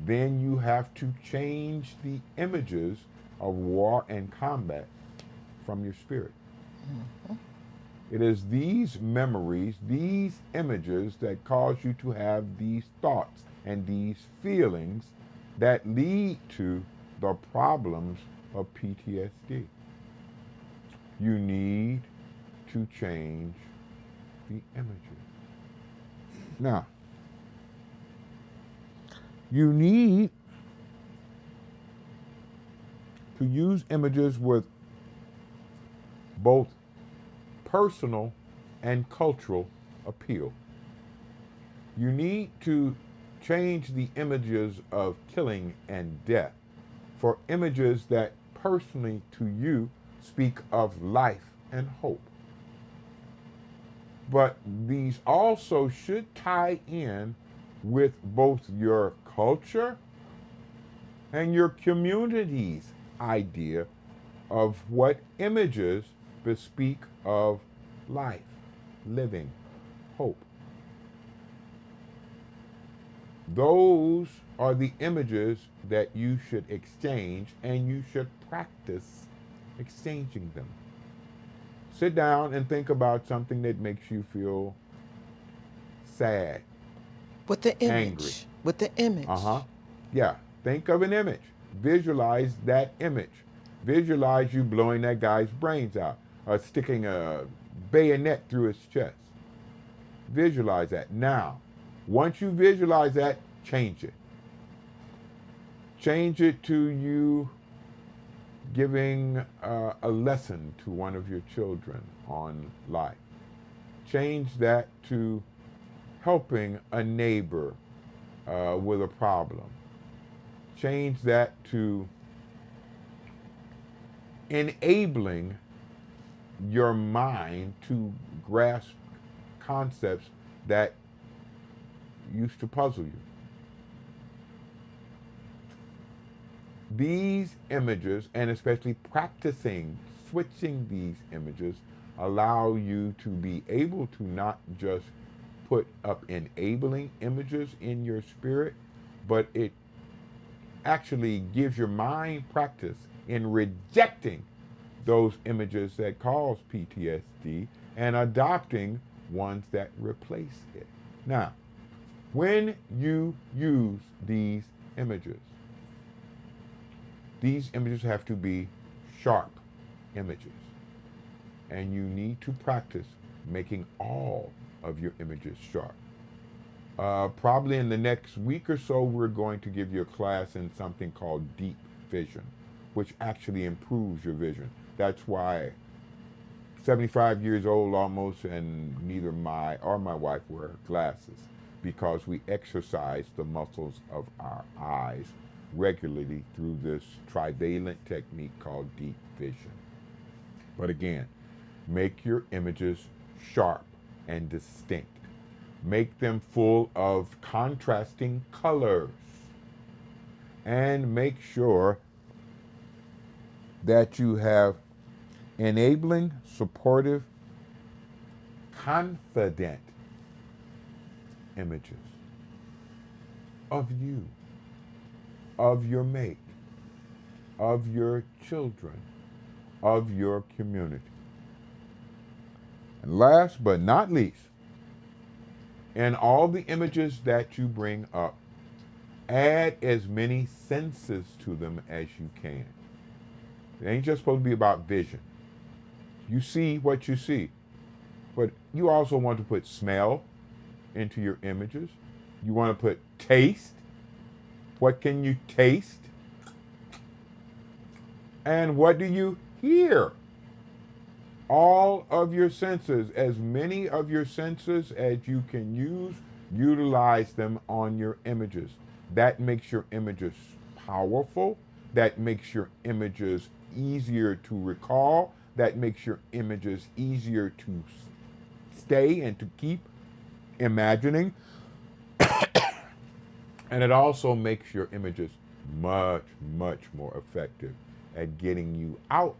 then you have to change the images of war and combat from your spirit. Mm-hmm. It is these memories, these images that cause you to have these thoughts and these feelings that lead to the problems of PTSD. You need to change the images. Now, you need to use images with both personal and cultural appeal. You need to change the images of killing and death for images that personally to you speak of life and hope. But these also should tie in with both your culture and your community's idea of what images bespeak of life, living, hope. Those are the images that you should exchange, and you should practice exchanging them. Sit down and think about something that makes you feel sad. With the image. Angry. With the image. Yeah. Think of an image. Visualize that image. Visualize you blowing that guy's brains out, or sticking a bayonet through his chest. Visualize that. Now, once you visualize that, change it. Change it to you giving a lesson to one of your children on life. Change that to helping a neighbor with a problem. Change that to enabling your mind to grasp concepts that used to puzzle you. These images, and especially practicing switching these images, allow you to be able to not just put up enabling images in your spirit, but it actually gives your mind practice in rejecting those images that cause PTSD and adopting ones that replace it. Now, when you use these images have to be sharp images. And you need to practice making all of your images sharp. Probably in the next week or so, we're going to give you a class in something called deep vision, which actually improves your vision. That's why 75 years old almost, and neither my or my wife wear glasses, because we exercise the muscles of our eyes regularly through this trivalent technique called deep vision. But again, make your images sharp and distinct. Make them full of contrasting colors. And make sure that you have enabling, supportive, confident images of you, of your mate, of your children, of your community. And last but not least, in all the images that you bring up, add as many senses to them as you can. It ain't just supposed to be about vision. You see what you see, but you also want to put smell into your images. You want to put taste. What can you taste? And what do you hear? All of your senses, as many of your senses as you can use, utilize them on your images. That makes your images powerful. That makes your images easier to recall. That makes your images easier to stay and to keep imagining. And it also makes your images much, much more effective at getting you out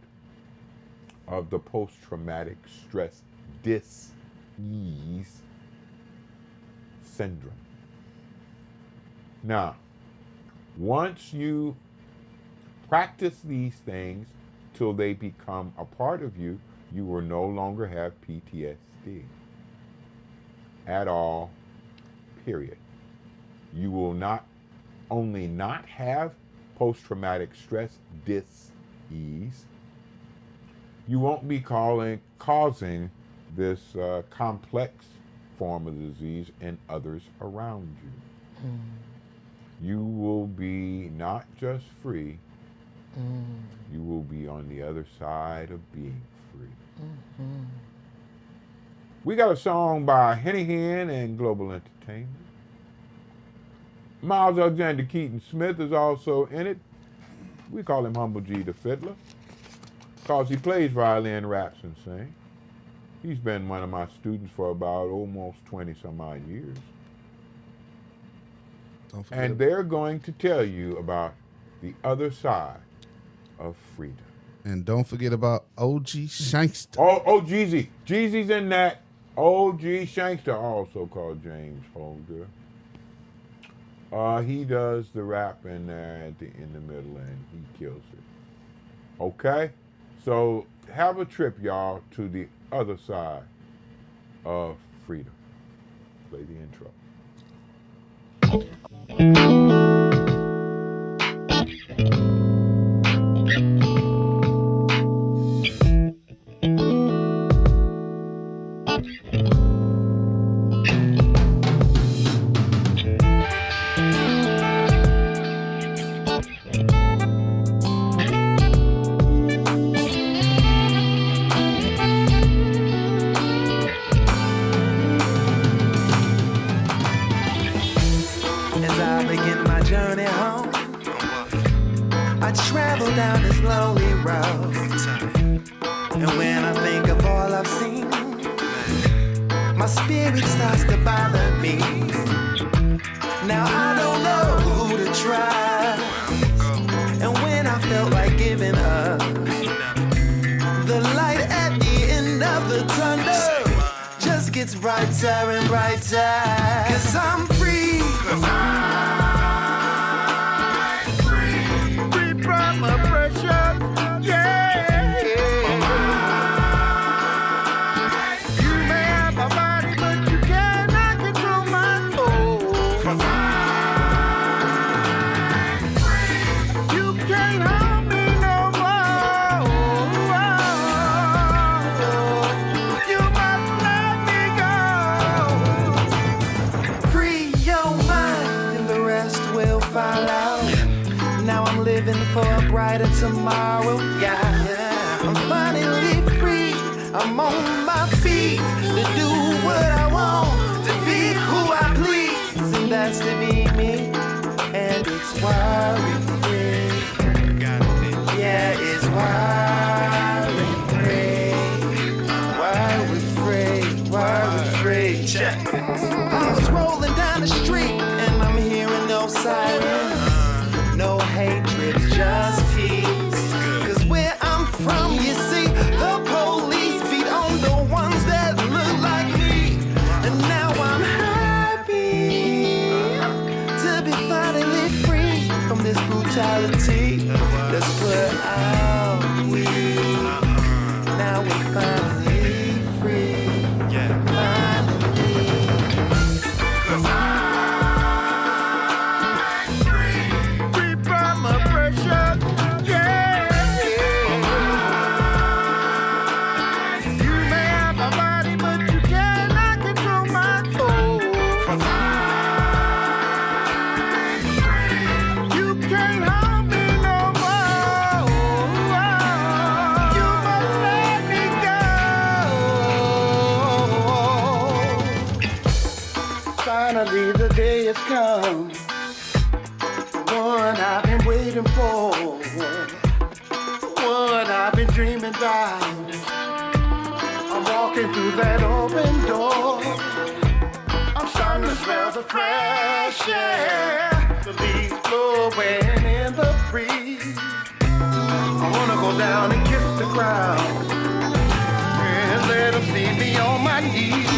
of the post-traumatic stress dis-ease syndrome. Now, once you practice these things till they become a part of you, you will no longer have PTSD at all, period. You will not only not have post-traumatic stress dis-ease, you won't be causing this complex form of the disease in others around you. You will be not just free, you will be on the other side of being free. We got a song by Henny Hinn and Global Entertainment. Miles Alexander Keaton Smith is also in it. We call him Humble G the Fiddler, because he plays violin, raps, and sings. He's been one of my students for about almost 20 some odd years. And they're going to tell you about the other side of freedom. And don't forget about OG Shankster. Oh, Jeezy. Jeezy's in that. OG Shankster, also called James Holder. He does the rap in there in the middle, and he kills it. Okay? So have a trip, y'all, to the other side of freedom. Play the intro. really rough. And when I think of all I've seen, my spirit starts to bother me. Now I don't know who to try. And when I felt like giving up, the light at the end of the tunnel just gets brighter and brighter. 'Cause I'm free. 'Cause I'm free. Free from oppression. Yeah. You may have my body, but you cannot control my soul. 'Cause I'm free. You can't harm me no more. You must let me go. Free your mind and the rest will follow. Now I'm living for a brighter tomorrow. Yeah. I'm finally free. I'm on my feet to do what I want, to be who I please, and that's to be me. And it's worry-free. Yeah, it's worry-free. Worry-free. Worry-free. Check. I was rolling down the street and I'm hearing no sirens, no hatred, just peace. 'Cause where I'm from, you see, the police beat on the ones that look like me. And now I'm happy to be finally free from this brutality. Let's put out weed. Now we're finally free. Finally. 'Cause I'm free. Free from oppression. Yeah. You may have my body, but you cannot control my soul. 'Cause I'm free. You can't harm me no more. You must let me go. Finally, the day has come, the one I've been waiting for, the one I've been dreaming about. I'm walking through that open door. I'm starting to smell the fresh air, the leaves blowing in the breeze. I wanna go down and kiss the ground and let them see me on my knees.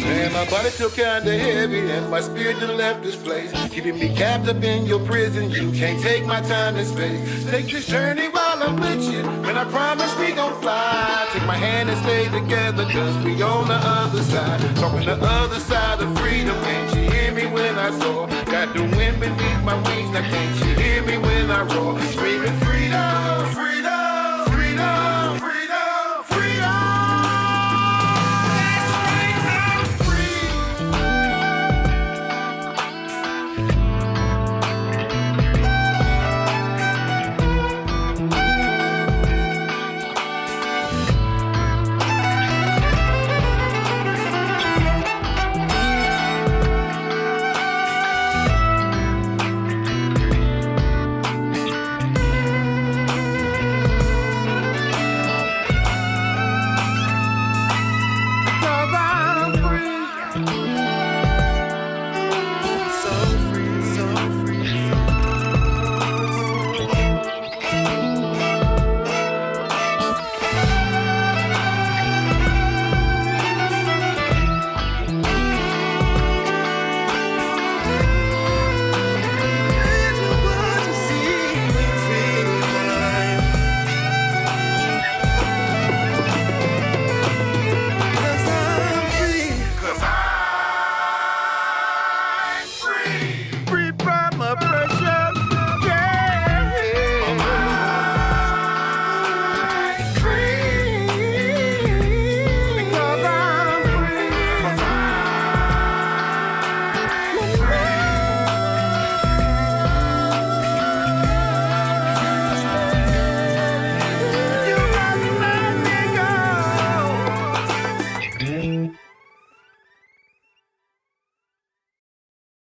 And my body feel kinda heavy and my spirit done left this place, keeping me captive in your prison. You can't take my time and space. Take this journey while I'm with you, and I promise we gon' fly. Take my hand and stay together, 'cause we on the other side. Talking the other side of freedom. Can't you hear me when I soar? Got the wind beneath my wings. Now can't you hear me when I roar? Screaming freedom, freedom, freedom, freedom, freedom. That's right, I'm free.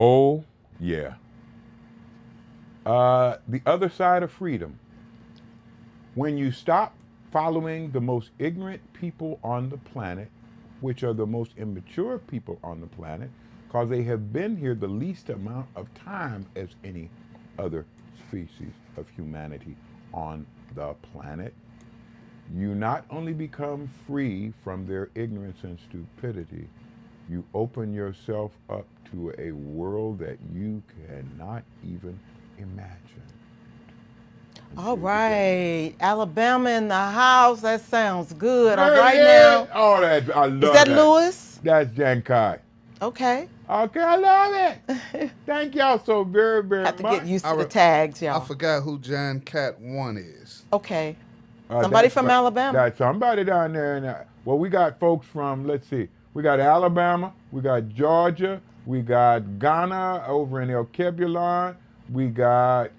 Oh, yeah. The other side of freedom. When you stop following the most ignorant people on the planet, which are the most immature people on the planet, because they have been here the least amount of time as any other species of humanity on the planet, you not only become free from their ignorance and stupidity, you open yourself up to a world that you cannot even imagine. All right, Alabama in the house. That sounds good. All There right it is. now. Oh, that I love Is that that. Lewis? That's Jankai. Okay. Okay, I love it. Thank y'all so very, very Have to much. get used to the tags, y'all. I forgot who John Cat 1 is. Okay. Somebody That's from Alabama. That's somebody down there. Well, we got folks from, let's see, we got Alabama, we got Georgia, we got Ghana over in Alkebulanese, we got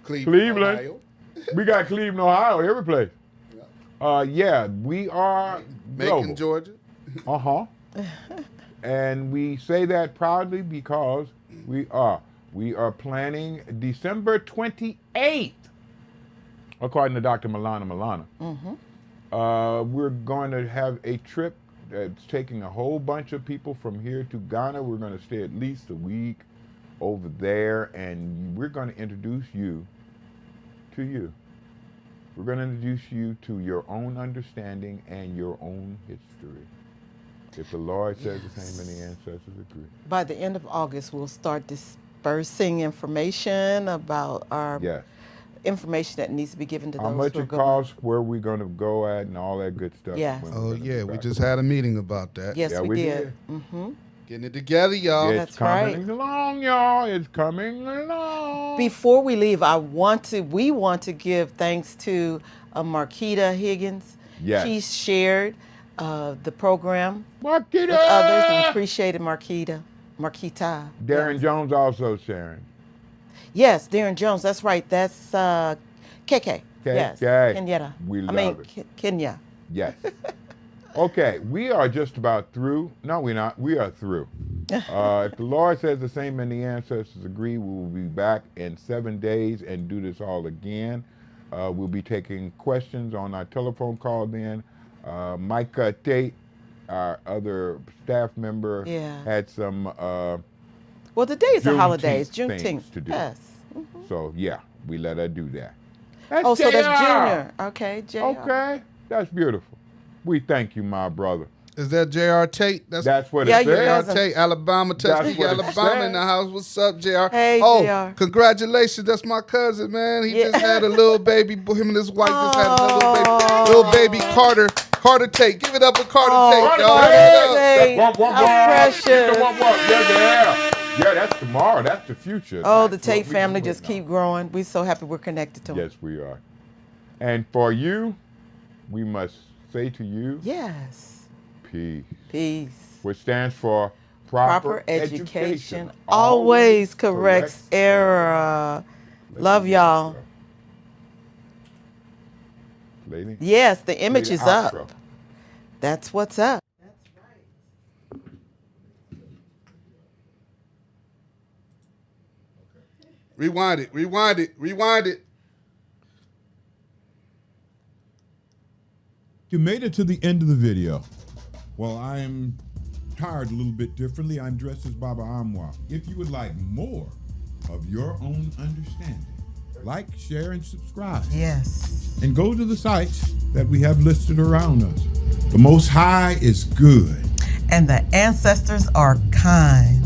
Cleveland. Ohio. We got Cleveland, Ohio, every place. Yeah, we are Macon, global. Georgia. Uh-huh. And we say that proudly because we are planning December 28th, according to Dr. Milana. We're going to have a trip that's taking a whole bunch of people from here to Ghana. We're going to stay at least a week over there, and we're going to introduce you to you. We're going to introduce you to your own understanding and your own history. If the Lord says the same, and the ancestors agree. By the end of August, we'll start dispersing information about our information that needs to be given to those How much who are it going. costs, where we're going to go at, and all that good stuff. Yes. when we're Oh, gonna yeah, be we back. just had a meeting about that. Yes, Yeah, we we did. did. Getting it together, y'all. It's That's coming right. along, y'all. It's coming along. Before we leave, we want to give thanks to Marquita Higgins. Yes. She shared the program Marquita! with others and appreciated Marquita. Darren Jones also sharing. Yes, Darren Jones. That's right. That's KK. Yes. Kenyatta. We love it. Kenya. Yes. Okay, we are just about through. No, we're not. We are through. If the Lord says the same and the ancestors agree, we will be back in 7 days and do this all again. We'll be taking questions on our telephone call then. Micah Tate, our other staff member, had some well, today is the Juneteenth holidays. things Juneteenth. to do. Yes. So, yeah, we let her do that. That's Oh, so that's JR. Junior. Okay, JR. Okay, that's beautiful. We thank you, my brother. Is that J.R. Tate? That's what Yeah, it your says. cousin. Tate, Alabama, Tuskegee, what it Alabama in says. the house. What's up, JR? Hey, oh, JR. congratulations. That's my cousin, man. He Yeah. just had a little baby. Him and his wife just had another little baby Carter Tate. Give it up for Carter Tate, y'all. Carter Give it up. Tate. Womp, womp, How womp. precious. Get the womp, womp. Yeah, that's tomorrow. That's the future. Oh, the That's what Tate we family doing just now. keep growing. We're so happy we're connected to them. Yes, we are. And for you, we must say to you, Yes. peace. Peace. Which stands for Proper education always corrects error. Love y'all. Lady, Yes, the image play is the up. outro. That's what's up. Rewind it. You made it to the end of the video. Well, I am tired a little bit differently. I'm dressed as Baba Amwa. If you would like more of your own understanding, like, share, and subscribe. Yes. And go to the sites that we have listed around us. The Most High is good. And the ancestors are kind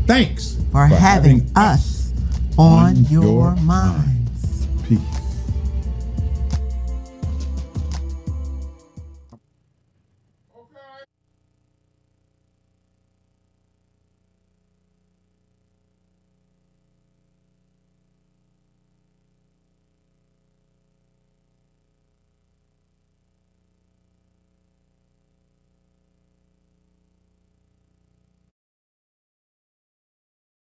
Thanks for having us on your mind.